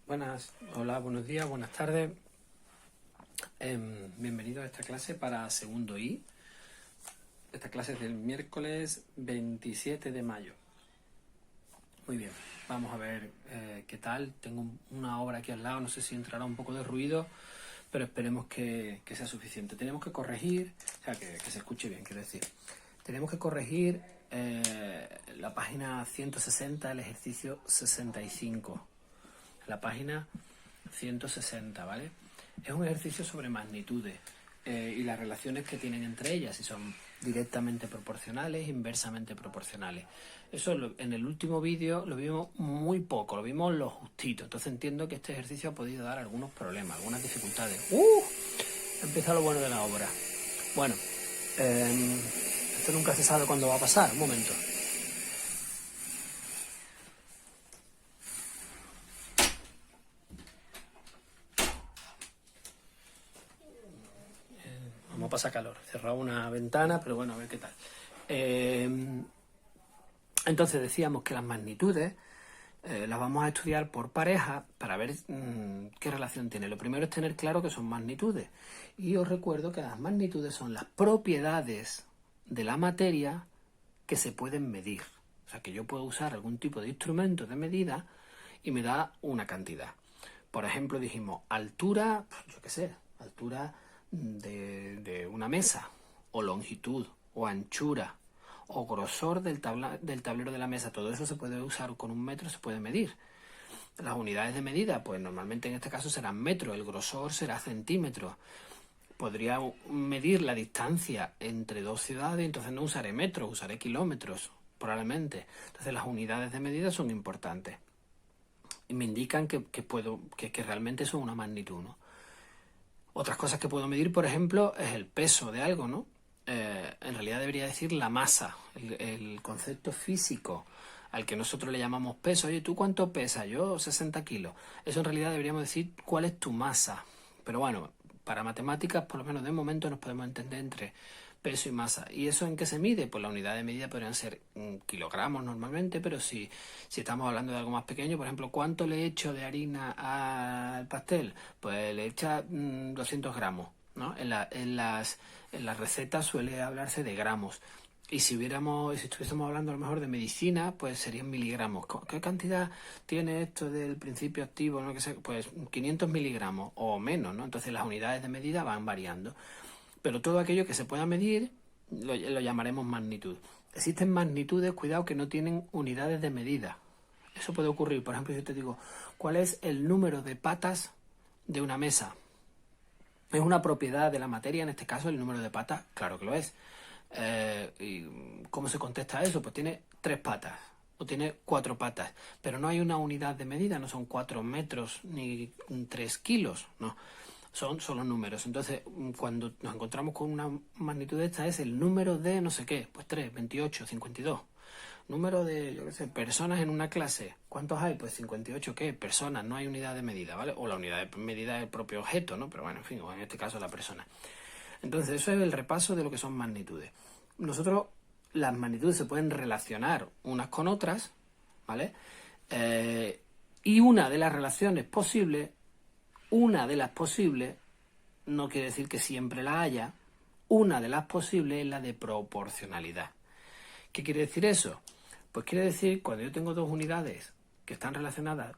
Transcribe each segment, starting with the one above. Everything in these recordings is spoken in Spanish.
Buenas, hola, buenos días, buenas tardes. Bienvenido a esta clase para segundo I. Esta clase es del miércoles 27 de mayo. Muy bien, vamos a ver qué tal. Tengo una obra aquí al lado, no sé si entrará un poco de ruido, pero esperemos que sea suficiente. Tenemos que corregir, o sea, que se escuche bien, quiero decir. Tenemos que corregir la página 160, el ejercicio 65. La página 160, ¿vale? Es un ejercicio sobre magnitudes y las relaciones que tienen entre ellas, si son directamente proporcionales, inversamente proporcionales. Eso en el último vídeo lo vimos muy poco, lo vimos lo justito. Entonces entiendo que este ejercicio ha podido dar algunos problemas, algunas dificultades. Empieza lo bueno de la obra. Bueno, esto nunca se sabe cuándo va a pasar. Un momento. Vamos a pasar calor. He cerrado una ventana, pero bueno, a ver qué tal. Entonces decíamos que las magnitudes las vamos a estudiar por pareja para ver qué relación tiene. Lo primero es tener claro que son magnitudes. Y os recuerdo que las magnitudes son las propiedades de la materia que se pueden medir. O sea, que yo puedo usar algún tipo de instrumento de medida y me da una cantidad. Por ejemplo, dijimos altura, yo qué sé, altura de una mesa, o longitud, o anchura, o grosor del tablero de la mesa. Todo eso se puede usar con un metro, se puede medir. Las unidades de medida, pues normalmente en este caso serán metros, el grosor será centímetros. Podría medir la distancia entre dos ciudades, entonces no usaré metros, usaré kilómetros, probablemente. Entonces las unidades de medida son importantes y me indican que realmente son una magnitud, ¿no? Otras cosas que puedo medir, por ejemplo, es el peso de algo, ¿no? En realidad debería decir la masa, el concepto físico al que nosotros le llamamos peso. Oye, ¿tú cuánto pesas? Yo 60 kilos. Eso en realidad deberíamos decir cuál es tu masa. Pero bueno, para matemáticas, por lo menos de momento, nos podemos entender entre peso y masa. ¿Y eso en qué se mide? Pues la unidad de medida podrían ser kilogramos normalmente, pero si estamos hablando de algo más pequeño, por ejemplo, ¿cuánto le echo de harina al pastel? Pues le echa 200 gramos, ¿no? En las recetas suele hablarse de gramos. Y si estuviésemos hablando a lo mejor de medicina, pues serían miligramos. ¿Qué cantidad tiene esto del principio activo? ¿No? Pues 500 miligramos o menos, ¿no? Entonces las unidades de medida van variando. Pero todo aquello que se pueda medir lo llamaremos magnitud. Existen magnitudes, cuidado, que no tienen unidades de medida. Eso puede ocurrir. Por ejemplo, si yo te digo, ¿cuál es el número de patas de una mesa? ¿Es una propiedad de la materia, en este caso, el número de patas? Claro que lo es. ¿Y cómo se contesta eso? Pues tiene 3 patas o tiene 4 patas, pero no hay una unidad de medida, no son 4 metros ni 3 kilos, no, son solo números. Entonces, cuando nos encontramos con una magnitud de esta, es el número de no sé qué, pues 3, 28, 52. Número de, yo qué sé, personas en una clase. ¿Cuántos hay? Pues 58, ¿qué? Personas, no hay unidad de medida, ¿vale? O la unidad de medida es el propio objeto, ¿no? Pero bueno, en fin, o en este caso la persona. Entonces, eso es el repaso de lo que son magnitudes. Nosotros, las magnitudes se pueden relacionar unas con otras, ¿vale? Y una de las relaciones posibles, no quiere decir que siempre la haya, una de las posibles es la de proporcionalidad. ¿Qué quiere decir eso? Pues quiere decir, cuando yo tengo dos unidades que están relacionadas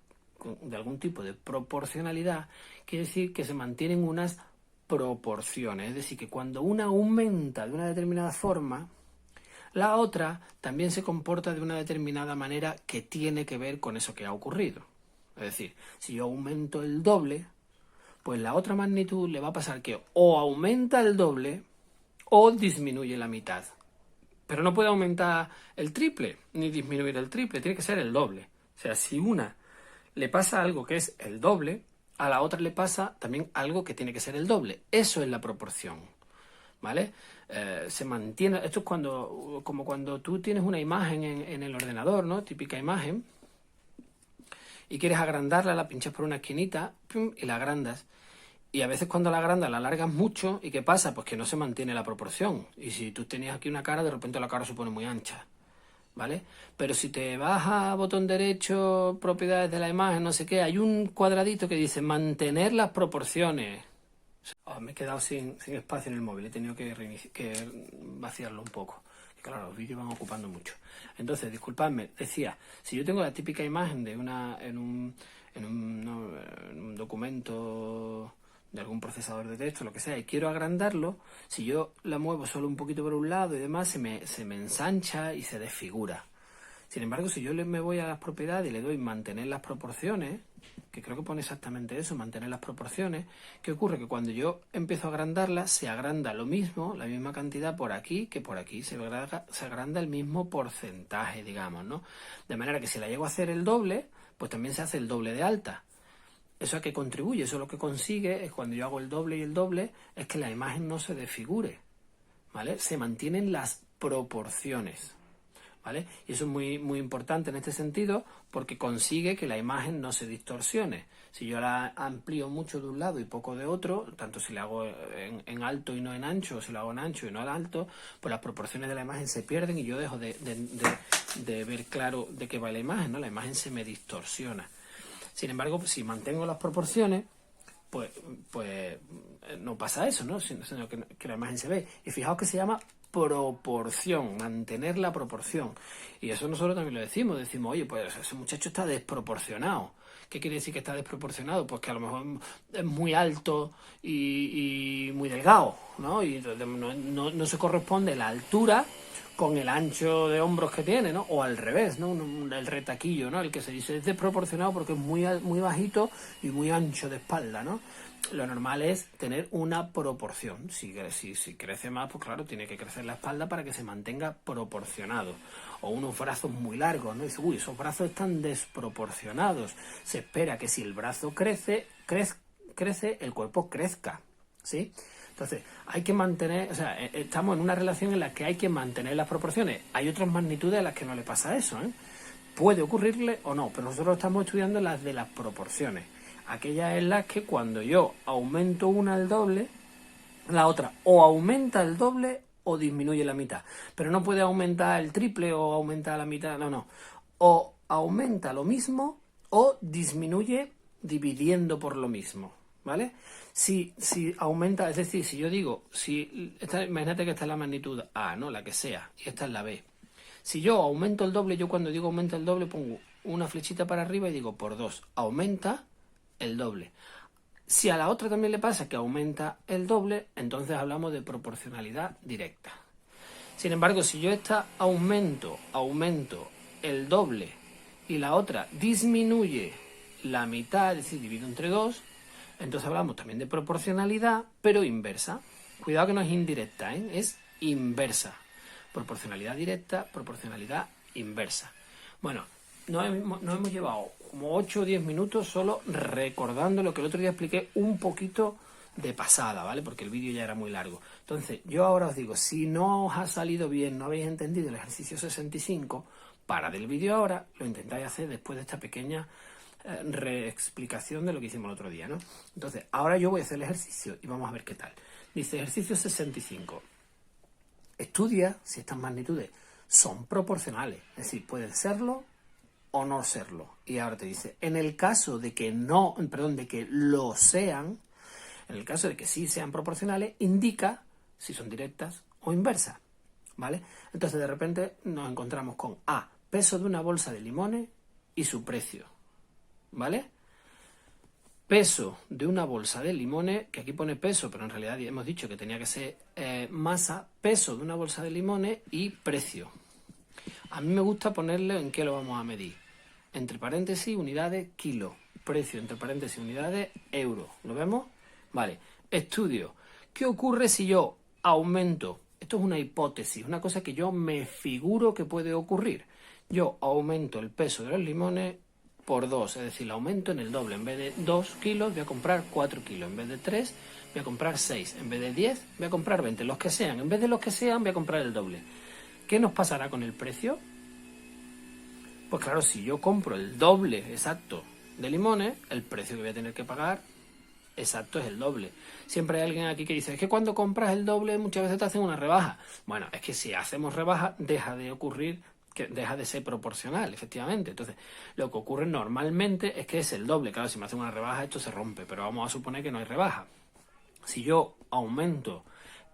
de algún tipo de proporcionalidad, quiere decir que se mantienen unas proporciones. Es decir, que cuando una aumenta de una determinada forma, la otra también se comporta de una determinada manera que tiene que ver con eso que ha ocurrido. Es decir, si yo aumento el doble, pues la otra magnitud le va a pasar que o aumenta el doble o disminuye la mitad. Pero no puede aumentar el triple ni disminuir el triple, tiene que ser el doble. O sea, si una le pasa algo que es el doble, a la otra le pasa también algo que tiene que ser el doble. Eso es la proporción, ¿vale? Se mantiene. Esto es como cuando tú tienes una imagen en el ordenador, ¿no? Típica imagen, y quieres agrandarla, la pinchas por una esquinita, ¡pum!, y la agrandas. Y a veces cuando la agrandas la alargas mucho, ¿y qué pasa? Pues que no se mantiene la proporción. Y si tú tenías aquí una cara, de repente la cara se pone muy ancha, ¿vale? Pero si te vas a botón derecho, propiedades de la imagen, no sé qué, hay un cuadradito que dice mantener las proporciones. Me he quedado sin espacio en el móvil, he tenido que vaciarlo un poco. Y claro, los vídeos van ocupando mucho. Entonces, disculpadme, decía, si yo tengo la típica imagen de en un documento de algún procesador de texto, lo que sea, y quiero agrandarlo, si yo la muevo solo un poquito por un lado y demás, se me ensancha y se desfigura. Sin embargo, si yo me voy a las propiedades y le doy mantener las proporciones, que creo que pone exactamente eso, mantener las proporciones, ¿qué ocurre? Que cuando yo empiezo a agrandarlas, se agranda lo mismo, la misma cantidad por aquí que por aquí, se agranda el mismo porcentaje, digamos, ¿no? De manera que si la llego a hacer el doble, pues también se hace el doble de alta. ¿Eso a qué contribuye? Eso lo que consigue es, cuando yo hago el doble y el doble, es que la imagen no se desfigure, ¿vale? Se mantienen las proporciones, ¿vale? Y eso es muy, muy importante en este sentido, porque consigue que la imagen no se distorsione. Si yo la amplío mucho de un lado y poco de otro, tanto si la hago en alto y no en ancho, o si la hago en ancho y no en alto, pues las proporciones de la imagen se pierden y yo dejo de ver claro de qué va la imagen, ¿no? La imagen se me distorsiona. Sin embargo, si mantengo las proporciones, pues no pasa eso, ¿no? Sino que la imagen se ve. Y fijaos que se llama proporción, mantener la proporción. Y eso nosotros también lo decimos, oye, pues ese muchacho está desproporcionado. ¿Qué quiere decir que está desproporcionado? Pues que a lo mejor es muy alto y muy delgado, ¿no? Y no se corresponde la altura con el ancho de hombros que tiene, ¿no? O al revés, ¿no? El retaquillo, ¿no? El que se dice es desproporcionado porque es muy bajito y muy ancho de espalda, ¿no? Lo normal es tener una proporción. Si crece más, pues claro, tiene que crecer la espalda para que se mantenga proporcionado. O unos brazos muy largos, ¿no? Y dice, uy, esos brazos están desproporcionados. Se espera que si el brazo crece, el cuerpo crezca, ¿sí? Entonces, hay que mantener, o sea, estamos en una relación en la que hay que mantener las proporciones. Hay otras magnitudes a las que no le pasa eso, ¿eh? Puede ocurrirle o no, pero nosotros estamos estudiando las de las proporciones. Aquellas en las que cuando yo aumento una al doble, la otra o aumenta el doble o disminuye la mitad. Pero no puede aumentar el triple o aumentar la mitad, no. O aumenta lo mismo o disminuye dividiendo por lo mismo, ¿vale? Si aumenta, es decir, si yo digo, imagínate que esta es la magnitud A, ¿no? La que sea, y esta es la B. Si yo aumento el doble, yo cuando digo aumenta el doble pongo una flechita para arriba y digo por 2, aumenta el doble. Si a la otra también le pasa que aumenta el doble, entonces hablamos de proporcionalidad directa. Sin embargo, si yo esta aumento el doble y la otra disminuye la mitad, es decir, divido entre 2, entonces hablamos también de proporcionalidad, pero inversa. Cuidado que no es indirecta, ¿eh? Es inversa. Proporcionalidad directa, proporcionalidad inversa. Bueno, nos hemos llevado como 8 o 10 minutos solo recordando lo que el otro día expliqué un poquito de pasada, ¿vale? Porque el vídeo ya era muy largo. Entonces, yo ahora os digo, si no os ha salido bien, no habéis entendido el ejercicio 65, parad el vídeo ahora, lo intentáis hacer después de esta pequeña reexplicación de lo que hicimos el otro día, ¿no? Entonces, ahora yo voy a hacer el ejercicio y vamos a ver qué tal. Dice ejercicio 65. Estudia si estas magnitudes son proporcionales, es decir, pueden serlo o no serlo. Y ahora te dice, en el caso de que de que lo sean, en el caso de que sí sean proporcionales, indica si son directas o inversas, ¿vale? Entonces de repente nos encontramos con A, peso de una bolsa de limones y su precio, ¿vale? Peso de una bolsa de limones, que aquí pone peso, pero en realidad hemos dicho que tenía que ser masa, peso de una bolsa de limones y precio. A mí me gusta ponerle en qué lo vamos a medir. Entre paréntesis, unidades, kilo. Precio, entre paréntesis, unidades, euro. ¿Lo vemos? Vale. Estudio. ¿Qué ocurre si yo aumento? Esto es una hipótesis, una cosa que yo me figuro que puede ocurrir. Yo aumento el peso de los limones por 2, es decir, lo aumento en el doble. En vez de 2 kilos voy a comprar 4 kilos. En vez de 3 voy a comprar 6. En vez de 10 voy a comprar 20. Los que sean. En vez de los que sean voy a comprar el doble. ¿Qué nos pasará con el precio? Pues claro, si yo compro el doble exacto de limones, el precio que voy a tener que pagar exacto es el doble. Siempre hay alguien aquí que dice, es que cuando compras el doble muchas veces te hacen una rebaja. Bueno, es que si hacemos rebaja deja de ocurrir que deja de ser proporcional, efectivamente. Entonces, lo que ocurre normalmente es que es el doble. Claro, si me hacen una rebaja, esto se rompe, pero vamos a suponer que no hay rebaja. Si yo aumento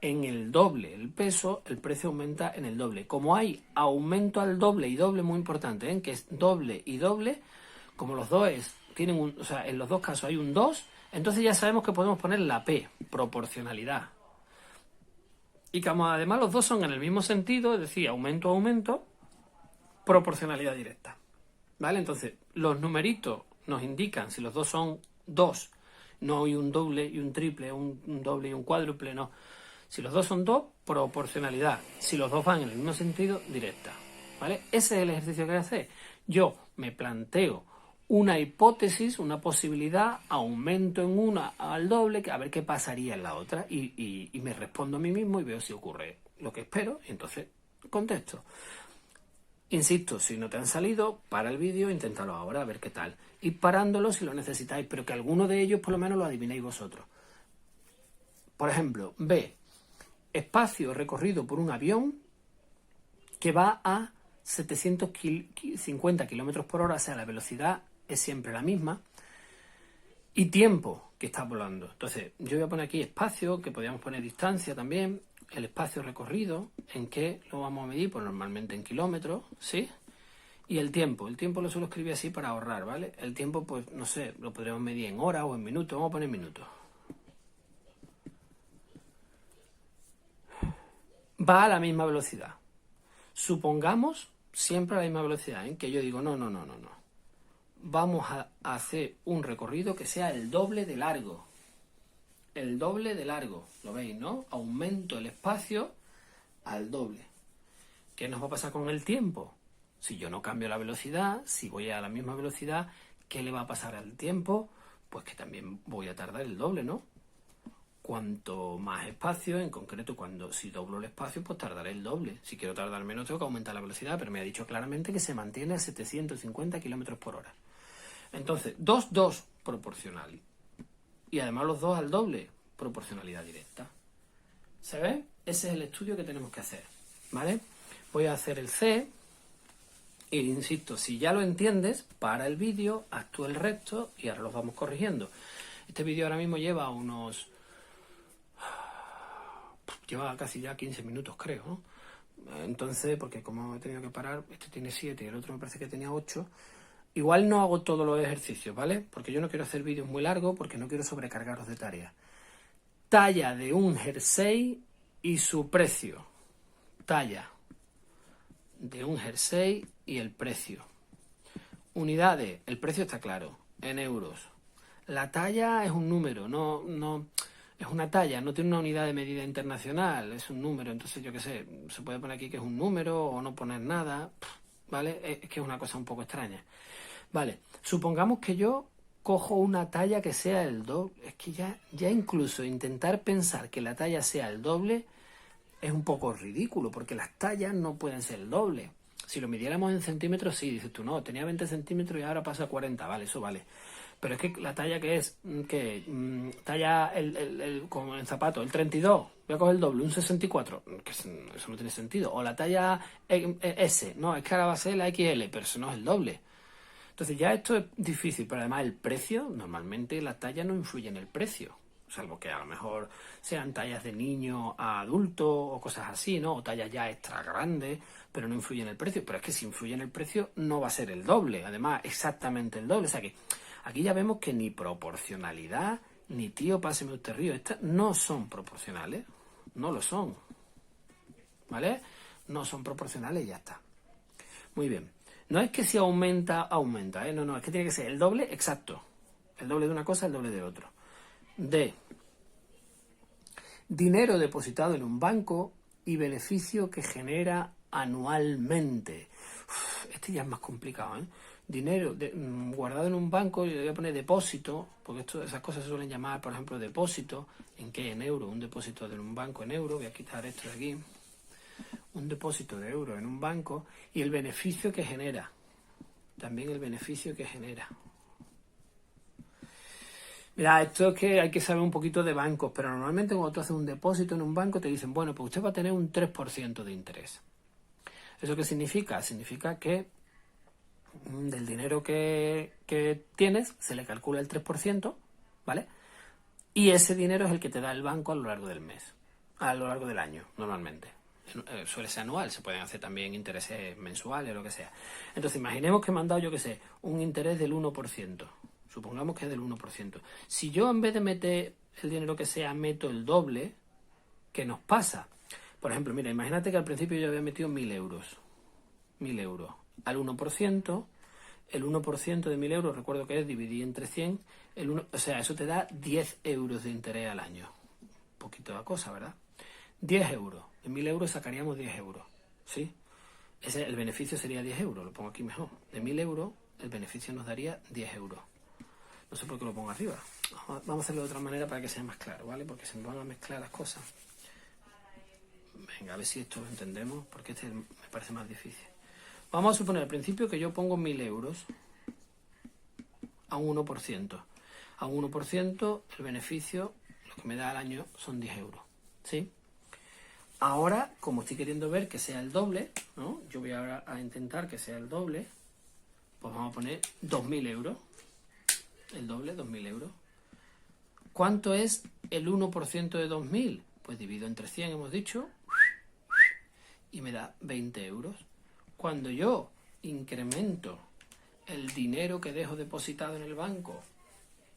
en el doble el peso, el precio aumenta en el doble. Como hay aumento al doble y doble, muy importante, ¿eh? Que es doble y doble, como los dos tienen o sea, en los dos casos hay un 2, entonces ya sabemos que podemos poner la P, proporcionalidad. Y como además los dos son en el mismo sentido, es decir, aumento a aumento, proporcionalidad directa. ¿Vale? Entonces, los numeritos nos indican si los dos son 2, no hay un doble y un triple, un doble y un cuádruple, no. Si los dos son 2, proporcionalidad. Si los dos van en el mismo sentido, directa. ¿Vale? Ese es el ejercicio que voy a hacer. Yo me planteo una hipótesis, una posibilidad, aumento en una al doble, a ver qué pasaría en la otra, y me respondo a mí mismo y veo si ocurre lo que espero, y entonces contesto. Insisto, si no te han salido, para el vídeo, inténtalo ahora, a ver qué tal. Y parándolo si lo necesitáis, pero que alguno de ellos por lo menos lo adivinéis vosotros. Por ejemplo, B, espacio recorrido por un avión que va a 750 km por hora, o sea, la velocidad es siempre la misma, y tiempo que está volando. Entonces, yo voy a poner aquí espacio, que podríamos poner distancia también, el espacio recorrido, ¿en qué lo vamos a medir? Pues normalmente en kilómetros, ¿sí? Y el tiempo lo suelo escribir así para ahorrar, ¿vale? El tiempo, pues, no sé, lo podríamos medir en horas o en minutos, vamos a poner minutos. Va a la misma velocidad. Supongamos siempre a la misma velocidad, ¿eh? Que yo digo, no. Vamos a hacer un recorrido que sea el doble de largo. El doble de largo, ¿lo veis, no? Aumento el espacio al doble. ¿Qué nos va a pasar con el tiempo? Si yo no cambio la velocidad, si voy a la misma velocidad, ¿qué le va a pasar al tiempo? Pues que también voy a tardar el doble, ¿no? Cuanto más espacio, en concreto, si doblo el espacio, pues tardaré el doble. Si quiero tardar menos, tengo que aumentar la velocidad, pero me ha dicho claramente que se mantiene a 750 km por hora. Entonces, 2 proporcional. Y además los dos al doble, proporcionalidad directa. ¿Se ve? Ese es el estudio que tenemos que hacer, ¿vale? Voy a hacer el C. E insisto, si ya lo entiendes, para el vídeo, haz tú el resto y ahora los vamos corrigiendo. Este vídeo ahora mismo lleva casi ya 15 minutos, creo, ¿no? Entonces, porque como he tenido que parar, este tiene 7 y el otro me parece que tenía 8. Igual no hago todos los ejercicios, ¿vale? Porque yo no quiero hacer vídeos muy largos, porque no quiero sobrecargaros de tareas. Talla de un jersey y su precio. Talla de un jersey y el precio. Unidades, el precio está claro, en euros. La talla es un número, no es una talla, no tiene una unidad de medida internacional, es un número. Entonces, yo qué sé, se puede poner aquí que es un número o no poner nada, ¿vale? Es que es una cosa un poco extraña. Vale, supongamos que yo cojo una talla que sea el doble. Es que ya incluso intentar pensar que la talla sea el doble es un poco ridículo, porque las tallas no pueden ser el doble. Si lo midiéramos en centímetros, sí, dices tú, no, tenía 20 centímetros y ahora pasa a 40, vale, eso vale. Pero es que la talla que es, talla como en zapato, el 32, voy a coger el doble, un 64, que eso no tiene sentido. O la talla S, no, es que ahora va a ser la XL, pero eso no es el doble. Entonces ya esto es difícil, pero además el precio, normalmente la talla no influye en el precio, salvo que a lo mejor sean tallas de niño a adulto o cosas así, ¿no? O tallas ya extra grandes, pero no influye en el precio. Pero es que si influye en el precio no va a ser el doble, además exactamente el doble. O sea que aquí ya vemos que ni proporcionalidad, ni tío, páseme usted río, estas no son proporcionales, no lo son, ¿vale? No son proporcionales y ya está. Muy bien. No es que si aumenta, ¿eh? No, es que tiene que ser el doble exacto. El doble de una cosa, el doble de otro. D. Dinero depositado en un banco y beneficio que genera anualmente. Este ya es más complicado, ¿eh? Dinero guardado en un banco, yo voy a poner depósito, porque esas cosas se suelen llamar, por ejemplo, depósito. ¿En qué? En euro. Un depósito de un banco en euro. Voy a quitar esto de aquí. Un depósito de euros en un banco y el beneficio que genera. También el beneficio que genera. Mira, esto es que hay que saber un poquito de bancos, pero normalmente cuando tú haces un depósito en un banco te dicen, bueno, pues usted va a tener un 3% de interés. ¿Eso qué significa? Significa que del dinero que tienes se le calcula el 3%, ¿vale? Y ese dinero es el que te da el banco a lo largo del mes, a lo largo del año, normalmente. Suele ser anual, se pueden hacer también intereses mensuales o lo que sea. Entonces, imaginemos que me han dado, yo qué sé, un interés del 1%. Supongamos que es del 1%. Si yo en vez de meter el dinero que sea, meto el doble, ¿qué nos pasa? Por ejemplo, mira, imagínate que al principio yo había metido 1.000 euros. 1.000 euros. Al 1%, el 1% de 1.000 euros, recuerdo que es dividir entre 100, o sea, eso te da 10 euros de interés al año. Un poquito de cosa, ¿verdad? 10 euros. De 1.000 euros sacaríamos 10 euros. ¿Sí? El beneficio sería 10 euros, lo pongo aquí mejor. De 1.000 euros, el beneficio nos daría 10 euros. No sé por qué lo pongo arriba. Vamos a hacerlo de otra manera para que sea más claro, ¿vale? Porque se me van a mezclar las cosas. Venga, a ver si esto lo entendemos, porque este me parece más difícil. Vamos a suponer al principio que yo pongo 1.000 euros a un 1%. A un 1% el beneficio, lo que me da al año, son 10 euros. ¿Sí? Ahora, como estoy queriendo ver que sea el doble, ¿no? Yo voy ahora a intentar que sea el doble. Pues vamos a poner 2.000 euros. El doble, 2.000 euros. ¿Cuánto es el 1% de 2.000? Pues divido entre 100, hemos dicho, y me da 20 euros. Cuando yo incremento el dinero que dejo depositado en el banco,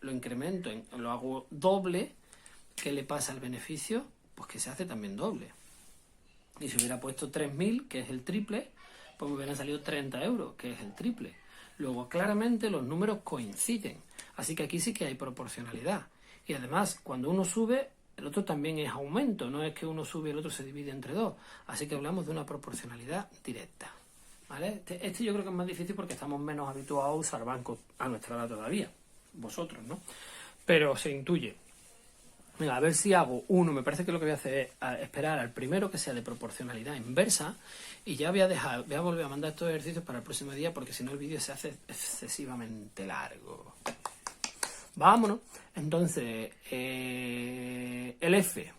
lo incremento, lo hago doble, ¿qué le pasa al beneficio? Pues que se hace también doble. Y si hubiera puesto 3.000, que es el triple, pues me hubieran salido 30 euros, que es el triple. Luego, claramente los números coinciden. Así que aquí sí que hay proporcionalidad. Y además, cuando uno sube, el otro también es aumento. No es que uno sube y el otro se divide entre dos. Así que hablamos de una proporcionalidad directa. ¿Vale? Este yo creo que es más difícil porque estamos menos habituados a usar bancos a nuestra edad todavía. Vosotros, ¿no? Pero se intuye. Venga, a ver si hago uno. Me parece que lo que voy a hacer es esperar al primero que sea de proporcionalidad inversa. Y ya voy a volver a mandar estos ejercicios para el próximo día porque si no el vídeo se hace excesivamente largo. Vámonos. Entonces, el F.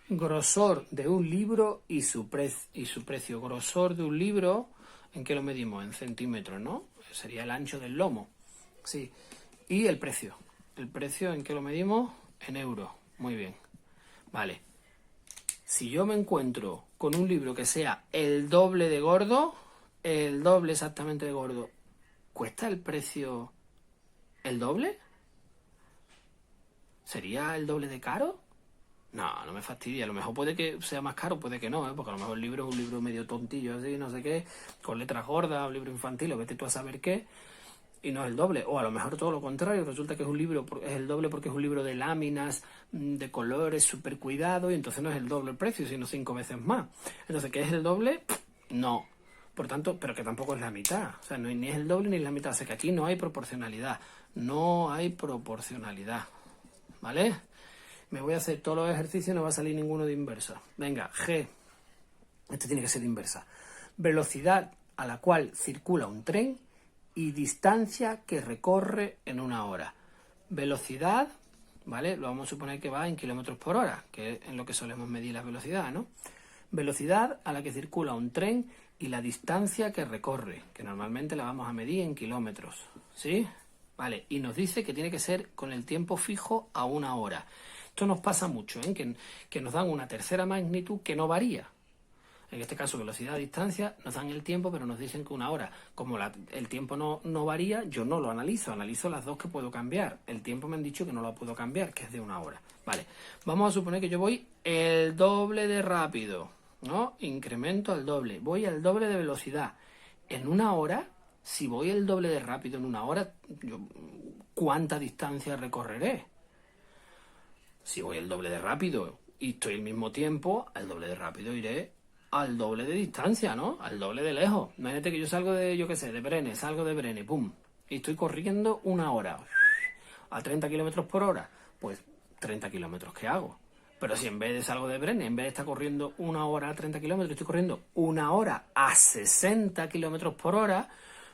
Grosor de un libro y su precio. Grosor de un libro, ¿en qué lo medimos? En centímetros, ¿no? Sería el ancho del lomo. Sí. Y el precio. ¿El precio en qué lo medimos? En euros. Muy bien. Vale. Si yo me encuentro con un libro que sea el doble de gordo, el doble exactamente de gordo, ¿cuesta el precio el doble? ¿Sería el doble de caro? No, no me fastidia. A lo mejor puede que sea más caro, puede que no, ¿eh? Porque a lo mejor el libro es un libro medio tontillo, así, no sé qué, con letras gordas, un libro infantil, o vete tú a saber qué, y no es el doble. O a lo mejor todo lo contrario, resulta que es un libro, es el doble porque es un libro de láminas, de colores, súper cuidado, y entonces no es el doble el precio, sino 5 veces más. Entonces, ¿qué es el doble? No. Por tanto, pero que tampoco es la mitad. O sea, ni es el doble ni es la mitad. O sea, que aquí no hay proporcionalidad. No hay proporcionalidad. ¿Vale? Me voy a hacer todos los ejercicios y no va a salir ninguno de inversa. Venga, G. Este tiene que ser de inversa. Velocidad a la cual circula un tren y distancia que recorre en una hora. Velocidad, ¿vale? Lo vamos a suponer que va en kilómetros por hora, que es en lo que solemos medir la velocidad, ¿no? Velocidad a la que circula un tren y la distancia que recorre, que normalmente la vamos a medir en kilómetros, ¿sí? Vale, y nos dice que tiene que ser con el tiempo fijo a una hora. Esto nos pasa mucho, ¿eh? Que nos dan una tercera magnitud que no varía. En este caso, velocidad a distancia, nos dan el tiempo, pero nos dicen que una hora. Como el tiempo no varía, yo no lo analizo las dos que puedo cambiar. El tiempo me han dicho que no lo puedo cambiar, que es de una hora. Vale, vamos a suponer que yo voy el doble de rápido, ¿no? Incremento al doble. Voy al doble de velocidad. En una hora, si voy el doble de rápido en una hora, ¿cuánta distancia recorreré? Si voy el doble de rápido y estoy al mismo tiempo, al doble de rápido iré al doble de distancia, ¿no? Al doble de lejos. Imagínate que yo salgo de, yo qué sé, de Brenes, salgo de Brenes, ¡pum! Y estoy corriendo una hora. A 30 kilómetros por hora. Pues 30 kilómetros, ¿qué hago? Pero si en vez de salgo de Brenes, en vez de estar corriendo una hora a 30 kilómetros, estoy corriendo una hora a 60 kilómetros por hora,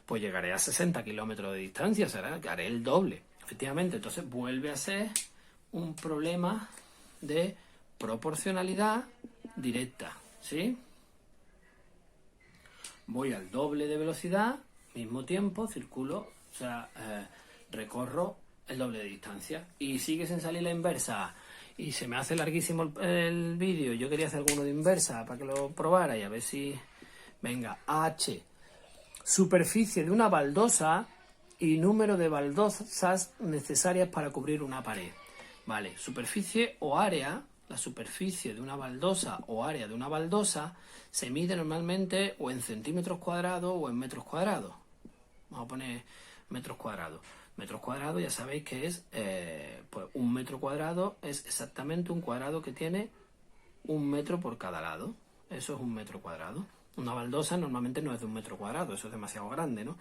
pues llegaré a 60 kilómetros de distancia, será que haré el doble. Efectivamente, entonces vuelve a ser un problema de proporcionalidad directa, ¿sí? Voy al doble de velocidad, mismo tiempo, circulo, o sea, recorro el doble de distancia. Y sigue sin salir la inversa. Y se me hace larguísimo el vídeo. Yo quería hacer alguno de inversa para que lo probara y a ver si... Venga, H. Superficie de una baldosa y número de baldosas necesarias para cubrir una pared. Vale, superficie o área, la superficie de una baldosa o área de una baldosa se mide normalmente o en centímetros cuadrados o en metros cuadrados. Vamos a poner metros cuadrados. Metros cuadrados ya sabéis que es, pues un metro cuadrado es exactamente un cuadrado que tiene un metro por cada lado. Eso es un metro cuadrado. Una baldosa normalmente no es de un metro cuadrado, eso es demasiado grande, ¿no?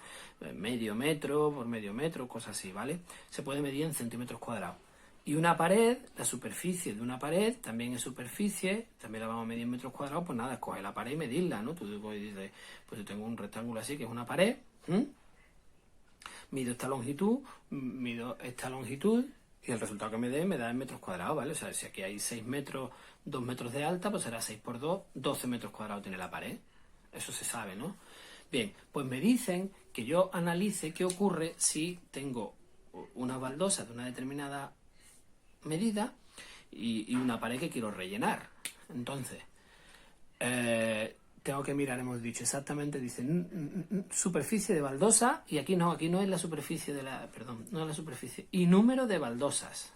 Medio metro por medio metro, cosas así, ¿vale? Se puede medir en centímetros cuadrados. Y una pared, la superficie de una pared también es superficie, también la vamos a medir en metros cuadrados, pues nada, escoge la pared y medirla, ¿no? Tú dices, pues yo tengo un rectángulo así que es una pared, mido esta longitud y el resultado que me dé me da en metros cuadrados, ¿vale? O sea, si aquí hay 6 metros, 2 metros de alta, pues será 6 por 2, 12 metros cuadrados tiene la pared. Eso se sabe, ¿no? Bien, pues me dicen que yo analice qué ocurre si tengo una baldosa de una determinada medida y una pared que quiero rellenar. Entonces, tengo que mirar, hemos dicho exactamente, dice superficie de baldosa, y aquí no es la superficie de la, perdón, no es la superficie, y número de baldosas.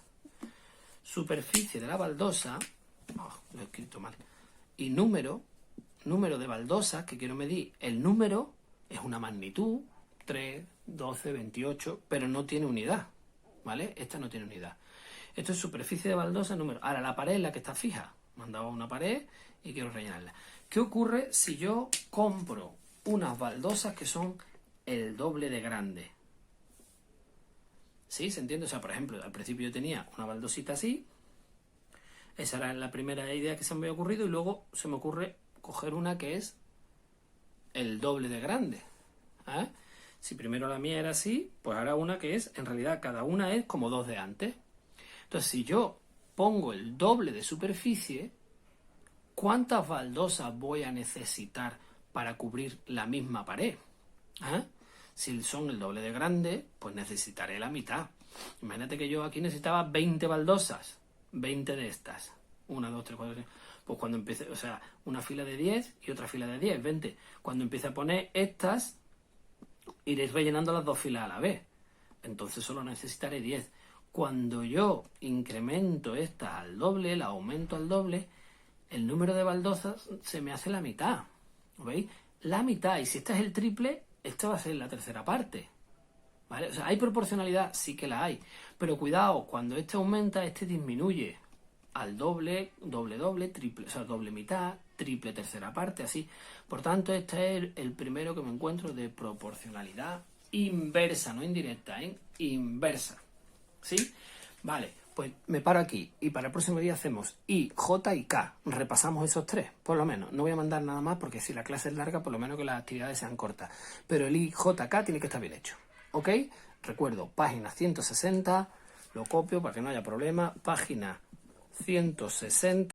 Superficie de la baldosa, lo he escrito mal, y número de baldosas que quiero medir. El número es una magnitud, 3, 12, 28, pero no tiene unidad, ¿vale? Esta no tiene unidad. Esto es superficie de baldosa, número. Ahora, la pared es la que está fija. Me han dado una pared y quiero rellenarla. ¿Qué ocurre si yo compro unas baldosas que son el doble de grande? ¿Sí? ¿Se entiende? O sea, por ejemplo, al principio yo tenía una baldosita así. Esa era la primera idea que se me había ocurrido y luego se me ocurre coger una que es el doble de grande. Si primero la mía era así, pues ahora una que es, en realidad cada una es como dos de antes. Entonces, si yo pongo el doble de superficie, ¿cuántas baldosas voy a necesitar para cubrir la misma pared? Si son el doble de grande, pues necesitaré la mitad. Imagínate que yo aquí necesitaba 20 baldosas, 20 de estas. 1, 2, 3, 4, 5. Pues cuando empiece, o sea, una fila de 10 y otra fila de 10, 20. Cuando empiece a poner estas, iréis rellenando las dos filas a la vez. Entonces solo necesitaré 10. Cuando yo incremento estas al doble, la aumento al doble, el número de baldosas se me hace la mitad. ¿Veis? La mitad. Y si esta es el triple, esta va a ser la tercera parte. ¿Vale? O sea, ¿hay proporcionalidad? Sí que la hay. Pero cuidado, cuando este aumenta, este disminuye al doble, doble, triple, o sea, doble mitad, triple tercera parte, así. Por tanto, este es el primero que me encuentro de proporcionalidad inversa, no indirecta, inversa. ¿Sí? Vale, pues me paro aquí y para el próximo día hacemos I, J y K. Repasamos esos tres, por lo menos. No voy a mandar nada más porque si la clase es larga, por lo menos que las actividades sean cortas. Pero el I, J, K tiene que estar bien hecho. ¿Ok? Recuerdo, página 160, lo copio para que no haya problema. Página 160.